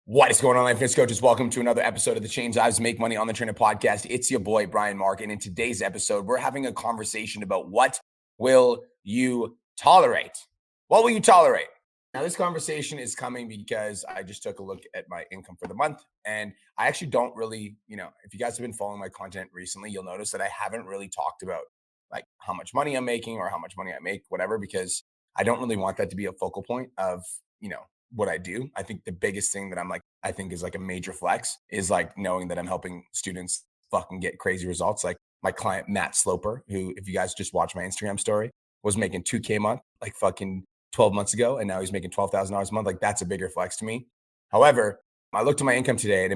What is going on, life fitness coaches? Welcome to another episode of the Change Lives Make Money on the Trainer podcast. It's your boy, Brian Mark. And in today's episode, we're having a conversation about what will you tolerate? What will you tolerate? Now, this conversation is coming because I just took a look at my income for the month. And I actually don't really, if you guys have been following my content recently, you'll notice that I haven't really talked about like how much money I'm making or how much money I make, whatever, because I don't really want that to be a focal point of, what I do. I think the biggest thing that I think is like a major flex is like knowing that I'm helping students fucking get crazy results. Like my client, Matt Sloper, who, if you guys just watch my Instagram story, was making 2K a month, like fucking 12 months ago. And now he's making $12,000 a month. Like that's a bigger flex to me. However, I looked at my income today and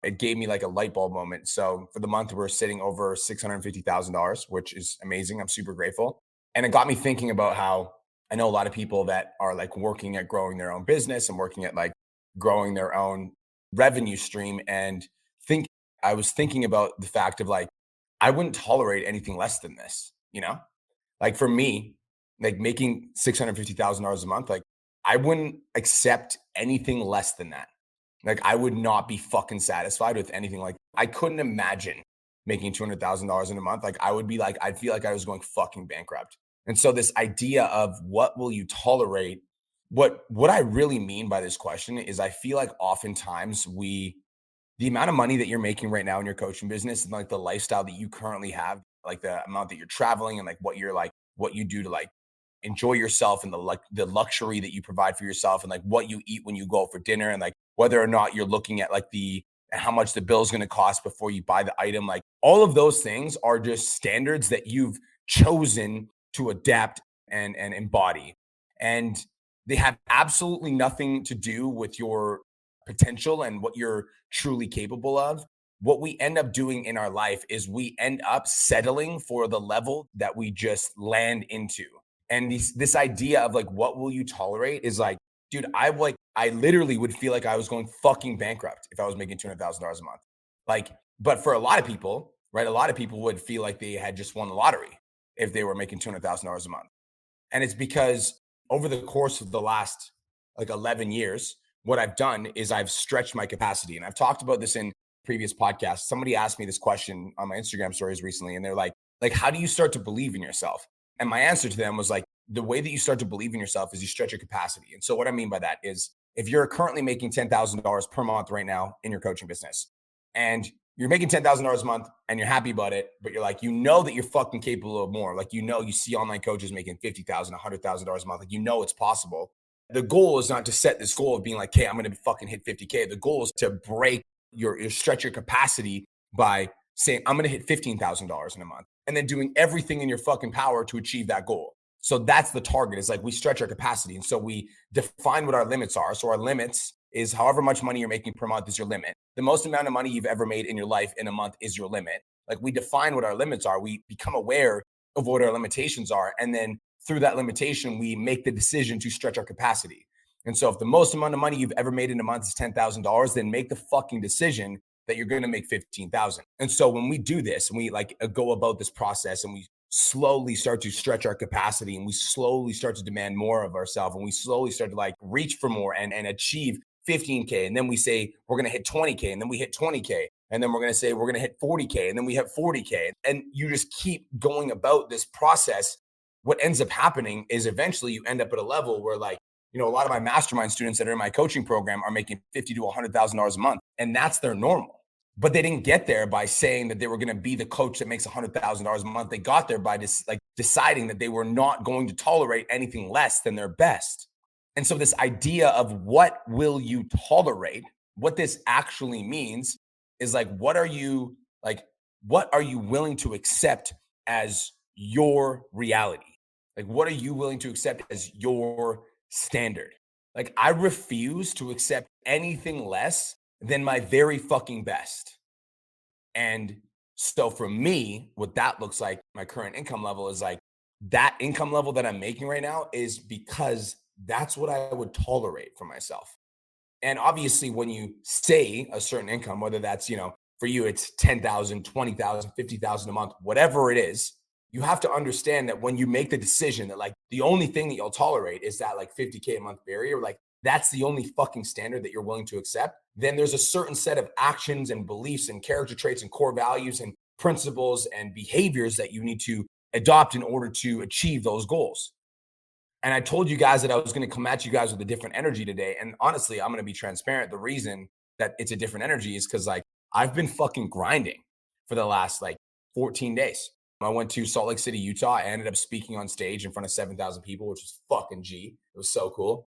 it gave me like a light bulb moment. So for the month, we're sitting over $650,000, which is amazing. I'm super grateful. And it got me thinking about how I know a lot of people that are like working at growing their own business and working at like growing their own revenue stream. And I was thinking about the fact of like, I wouldn't tolerate anything less than this, like for me, like making $650,000 a month, like I wouldn't accept anything less than that. Like I would not be fucking satisfied with anything. Like I couldn't imagine making $200,000 in a month. Like I'd feel like I was going fucking bankrupt. And so this idea of what will you tolerate? What I really mean by this question is I feel like oftentimes the amount of money that you're making right now in your coaching business and like the lifestyle that you currently have, like the amount that you're traveling and like what you do to like enjoy yourself and the luxury that you provide for yourself and like what you eat when you go for dinner and like whether or not you're looking at like how much the bill is going to cost before you buy the item, like all of those things are just standards that you've chosen to adapt and embody. And they have absolutely nothing to do with your potential and what you're truly capable of. What we end up doing in our life is we end up settling for the level that we just land into. And this idea of like, what will you tolerate is like, dude, I literally would feel like I was going fucking bankrupt if I was making $200,000 a month. Like, but for a lot of people, right? A lot of people would feel like they had just won the lottery if they were making $200,000 a month. And it's because over the course of the last like 11 years, what I've done is I've stretched my capacity. And I've talked about this in previous podcasts. Somebody asked me this question on my Instagram stories recently, and they're like, how do you start to believe in yourself? And my answer to them was like, the way that you start to believe in yourself is you stretch your capacity. And so what I mean by that is if you're currently making $10,000 per month right now in your coaching business and you're making $10,000 a month and you're happy about it, but you're like, that you're fucking capable of more. Like, you see online coaches making $50,000, $100,000 a month. Like, it's possible. The goal is not to set this goal of being like, hey, I'm going to fucking hit 50K. The goal is to break stretch your capacity by saying, I'm going to hit $15,000 in a month and then doing everything in your fucking power to achieve that goal. So that's the target. It's like we stretch our capacity. And so we define what our limits are. So our limits is however much money you're making per month is your limit. The most amount of money you've ever made in your life in a month is your limit. Like we define what our limits are. We become aware of what our limitations are. And then through that limitation, we make the decision to stretch our capacity. And so if the most amount of money you've ever made in a month is $10,000, then make the fucking decision that you're going to make 15,000. And so when we do this and we like go about this process and we slowly start to stretch our capacity and we slowly start to demand more of ourselves and we slowly start to like reach for more and achieve 15K. And then we say, we're going to hit 20K and then we hit 20K. And then we're going to say, we're going to hit 40K and then we hit 40K. And you just keep going about this process. What ends up happening is eventually you end up at a level where like, a lot of my mastermind students that are in my coaching program are making $50,000 to $100,000 a month. And that's their normal. But they didn't get there by saying that they were going to be the coach that makes $100,000 a month. They got there by just like deciding that they were not going to tolerate anything less than their best. And so this idea of what will you tolerate, what this actually means is like, what are you willing to accept as your reality? Like, what are you willing to accept as your standard? Like, I refuse to accept anything less than my very fucking best. And so for me, what that looks like, my current income level is like that income level that I'm making right now is because that's what I would tolerate for myself. And obviously when you say a certain income, whether that's, for you, it's 10,000, 20,000, 50,000 a month, whatever it is, you have to understand that when you make the decision that like the only thing that you'll tolerate is that like 50K a month barrier, like that's the only fucking standard that you're willing to accept, then there's a certain set of actions and beliefs and character traits and core values and principles and behaviors that you need to adopt in order to achieve those goals. And I told you guys that I was going to come at you guys with a different energy today. And honestly, I'm going to be transparent. The reason that it's a different energy is because like I've been fucking grinding for the last like 14 days. I went to Salt Lake City, Utah. I ended up speaking on stage in front of 7,000 people, which was fucking G. It was so cool.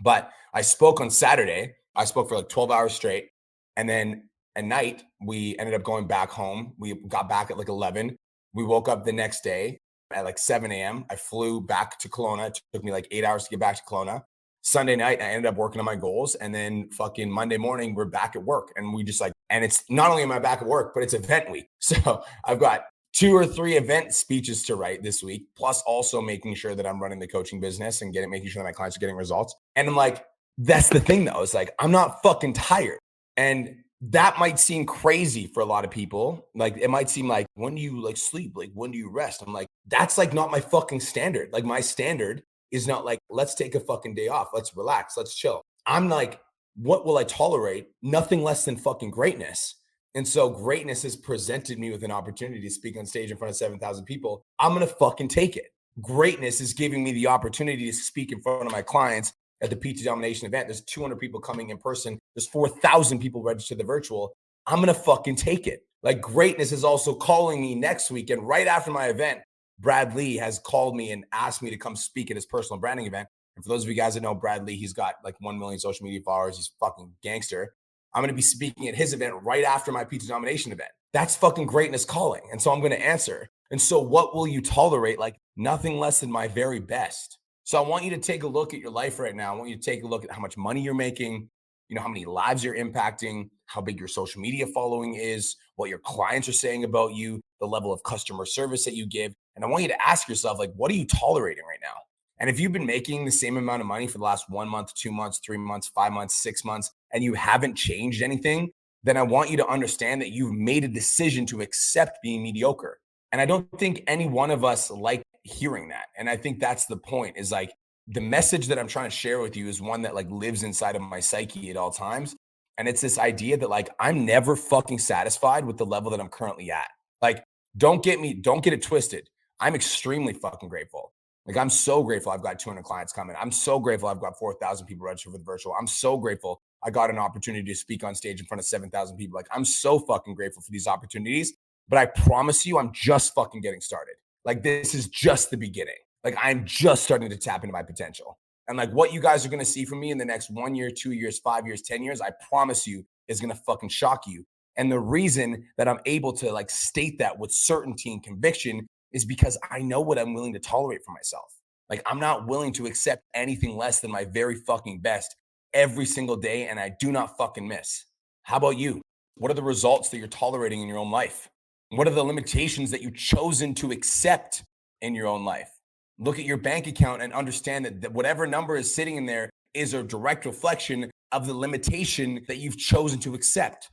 But I spoke on Saturday. I spoke for like 12 hours straight. And then at night, we ended up going back home. We got back at like 11. We woke up the next day at like 7 a.m. I flew back to Kelowna. It took me like 8 hours to get back to Kelowna. Sunday night, I ended up working on my goals. And then fucking Monday morning, we're back at work. And we just like, and it's not only am I back at work, but it's event week. So I've got 2 or 3 event speeches to write this week, plus also making sure that I'm running the coaching business and making sure that my clients are getting results. And I'm like, that's the thing though. It's like, I'm not fucking tired. And that might seem crazy for a lot of people. Like it might seem like, when do you like sleep? Like when do you rest? I'm like, that's like not my fucking standard. Like my standard is not like, let's take a fucking day off. Let's relax. Let's chill. I'm like, what will I tolerate? Nothing less than fucking greatness. And so greatness has presented me with an opportunity to speak on stage in front of 7,000 people. I'm going to fucking take it. Greatness is giving me the opportunity to speak in front of my clients at the PT Domination event. There's 200 people coming in person. There's 4,000 people registered the virtual. I'm going to fucking take it. Like greatness is also calling me next week. And right after my event, Brad Lee has called me and asked me to come speak at his personal branding event. And for those of you guys that know Brad Lee, he's got like 1 million social media followers. He's fucking gangster. I'm going to be speaking at his event right after my PT Domination event. That's fucking greatness calling. And so I'm going to answer. And so what will you tolerate? Like nothing less than my very best. So I want you to take a look at your life right now. I want you to take a look at how much money you're making, how many lives you're impacting, how big your social media following is, what your clients are saying about you, the level of customer service that you give. And I want you to ask yourself, like, what are you tolerating right now? And if you've been making the same amount of money for the last 1 month, 2 months, 3 months, 5 months, 6 months, and you haven't changed anything, then I want you to understand that you've made a decision to accept being mediocre. And I don't think any one of us like hearing that. And I think that's the point, is like the message that I'm trying to share with you is one that like lives inside of my psyche at all times. And it's this idea that like I'm never fucking satisfied with the level that I'm currently at. Like, don't get it twisted. I'm extremely fucking grateful. Like, I'm so grateful I've got 200 clients coming. I'm so grateful I've got 4,000 people registered for the virtual. I'm so grateful I got an opportunity to speak on stage in front of 7,000 people. Like, I'm so fucking grateful for these opportunities. But I promise you, I'm just fucking getting started. Like, this is just the beginning. Like, I'm just starting to tap into my potential. And like what you guys are going to see from me in the next 1 year, 2 years, 5 years, 10 years, I promise you is going to fucking shock you. And the reason that I'm able to like state that with certainty and conviction is because I know what I'm willing to tolerate for myself. Like, I'm not willing to accept anything less than my very fucking best every single day. And I do not fucking miss. How about you? What are the results that you're tolerating in your own life? What are the limitations that you've chosen to accept in your own life? Look at your bank account and understand that whatever number is sitting in there is a direct reflection of the limitation that you've chosen to accept.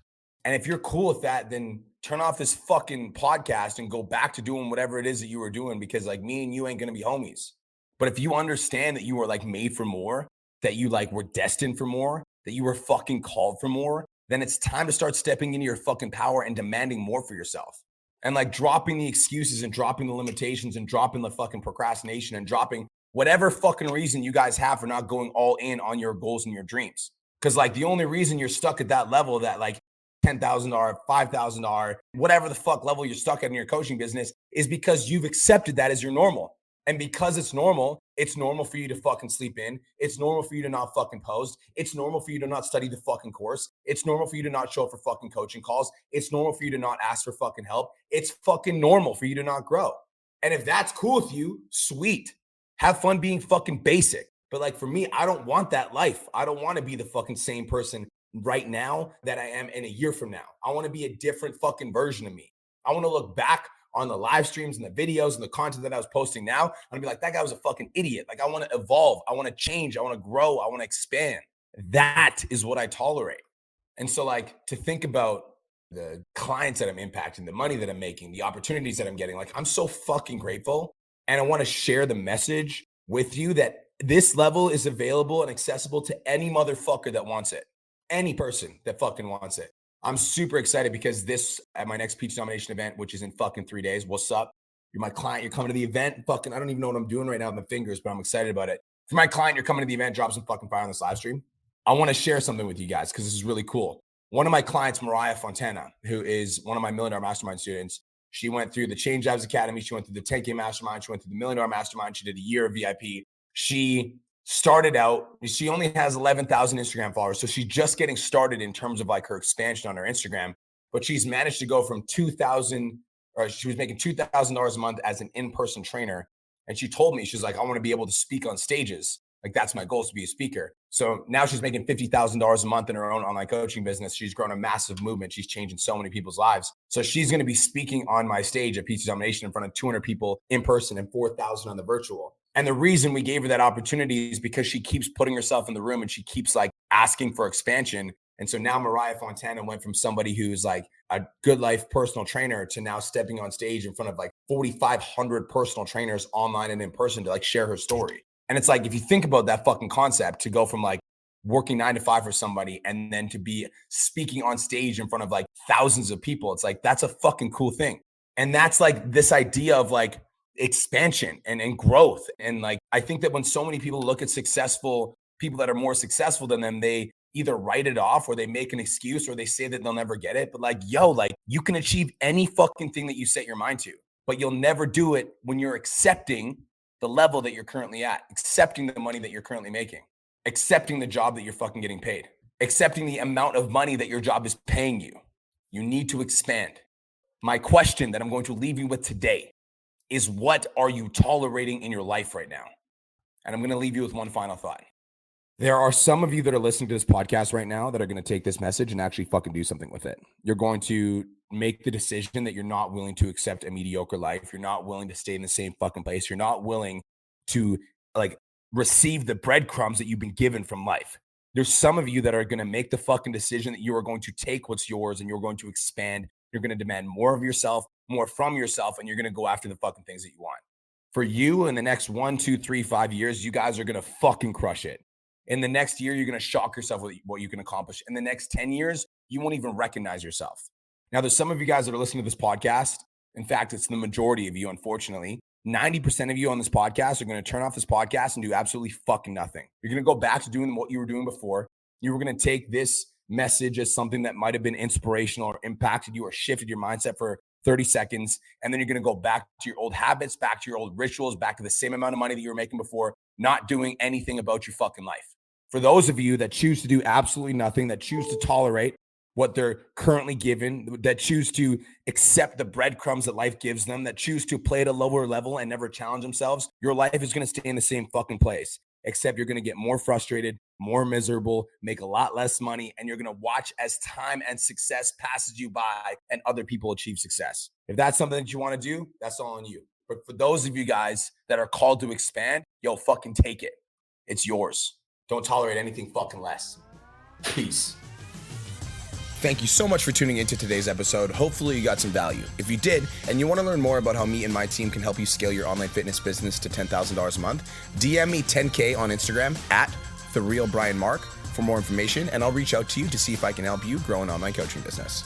And if you're cool with that, then turn off this fucking podcast and go back to doing whatever it is that you were doing, because like me and you ain't going to be homies. But if you understand that you were like made for more, that you like were destined for more, that you were fucking called for more, then it's time to start stepping into your fucking power and demanding more for yourself. And like dropping the excuses and dropping the limitations and dropping the fucking procrastination and dropping whatever fucking reason you guys have for not going all in on your goals and your dreams. Because like the only reason you're stuck at that level, that like $10,000, $5,000, whatever the fuck level you're stuck at in your coaching business, is because you've accepted that as your normal. And because it's normal for you to fucking sleep in. It's normal for you to not fucking post. It's normal for you to not study the fucking course. It's normal for you to not show up for fucking coaching calls. It's normal for you to not ask for fucking help. It's fucking normal for you to not grow. And if that's cool with you, sweet. Have fun being fucking basic. But like for me, I don't want that life. I don't want to be the fucking same person right now that I am in a year from now. I want to be a different fucking version of me. I want to look back on the live streams and the videos and the content that I was posting now, I'm gonna be like, that guy was a fucking idiot. Like, I want to evolve. I want to change. I want to grow. I want to expand. That is what I tolerate. And so like to think about the clients that I'm impacting, the money that I'm making, the opportunities that I'm getting, like I'm so fucking grateful. And I want to share the message with you that This level is available and accessible to any motherfucker that wants it. Any person that fucking wants it. I'm super excited because this at my next Peach Domination event, which is in fucking 3 days. What's up? You're my client. You're coming to the event. Fucking, I don't even know what I'm doing right now with my fingers, but I'm excited about it. For my client, you're coming to the event. Drop some fucking fire on this live stream. I want to share something with you guys because this is really cool. One of my clients, Mariah Fontana, who is one of my $1 Million Mastermind students, she went through the Change Lives Academy. She went through the 10K Mastermind. She went through the $1 Million Mastermind. She did a year of VIP. She started out, she only has 11,000 Instagram followers. So she's just getting started in terms of like her expansion on her Instagram, but she's managed to go from 2,000, or she was making $2,000 a month as an in-person trainer. And she told me, she's like, I want to be able to speak on stages. Like that's my goal, is to be a speaker. So now she's making $50,000 a month in her own online coaching business. She's grown a massive movement. She's changing so many people's lives. So she's going to be speaking on my stage at Peach Domination in front of 200 people in person and 4,000 on the virtual. And the reason we gave her that opportunity is because she keeps putting herself in the room and she keeps like asking for expansion. And so now Mariah Fontana went from somebody who's like a good life personal trainer to now stepping on stage in front of like 4,500 personal trainers online and in person to like share her story. And it's like, if you think about that fucking concept, to go from like working 9 to 5 for somebody and then to be speaking on stage in front of like thousands of people, it's like, that's a fucking cool thing. And that's like this idea of like expansion and growth. And like, I think that when so many people look at successful people that are more successful than them, they either write it off or they make an excuse or they say that they'll never get it. But like, yo, like you can achieve any fucking thing that you set your mind to, but you'll never do it when you're accepting the level that you're currently at, accepting the money that you're currently making, accepting the job that you're fucking getting paid, accepting the amount of money that your job is paying you. You need to expand. My question that I'm going to leave you with today is, what are you tolerating in your life right now? And I'm going to leave you with one final thought. There are some of you that are listening to this podcast right now that are going to take this message and actually fucking do something with it. You're going to make the decision that you're not willing to accept a mediocre life. You're not willing to stay in the same fucking place. You're not willing to like receive the breadcrumbs that you've been given from life. There's some of you that are going to make the fucking decision that you are going to take what's yours and you're going to expand. You're going to demand more of yourself, more from yourself, and you're going to go after the fucking things that you want. For you, in the next 1, 2, 3, 5 years, you guys are going to fucking crush it. In the next year, you're going to shock yourself with what you can accomplish. In the next 10 years, you won't even recognize yourself. Now, there's some of you guys that are listening to this podcast. In fact, it's the majority of you, unfortunately. 90% of you on this podcast are going to turn off this podcast and do absolutely fucking nothing. You're going to go back to doing what you were doing before. You were going to take this message as something that might have been inspirational or impacted you or shifted your mindset for 30 seconds. And then you're going to go back to your old habits, back to your old rituals, back to the same amount of money that you were making before, not doing anything about your fucking life. For those of you that choose to do absolutely nothing, that choose to tolerate what they're currently given, that choose to accept the breadcrumbs that life gives them, that choose to play at a lower level and never challenge themselves, your life is going to stay in the same fucking place, except you're going to get more frustrated, more miserable, make a lot less money, and you're going to watch as time and success passes you by and other people achieve success. If that's something that you want to do, that's all on you. But for those of you guys that are called to expand, yo, fucking take it. It's yours. Don't tolerate anything fucking less. Peace. Thank you so much for tuning into today's episode. Hopefully you got some value. If you did, and you want to learn more about how me and my team can help you scale your online fitness business to $10,000 a month, DM me 10K on Instagram at TheRealBrianMark for more information, and I'll reach out to you to see if I can help you grow an online coaching business.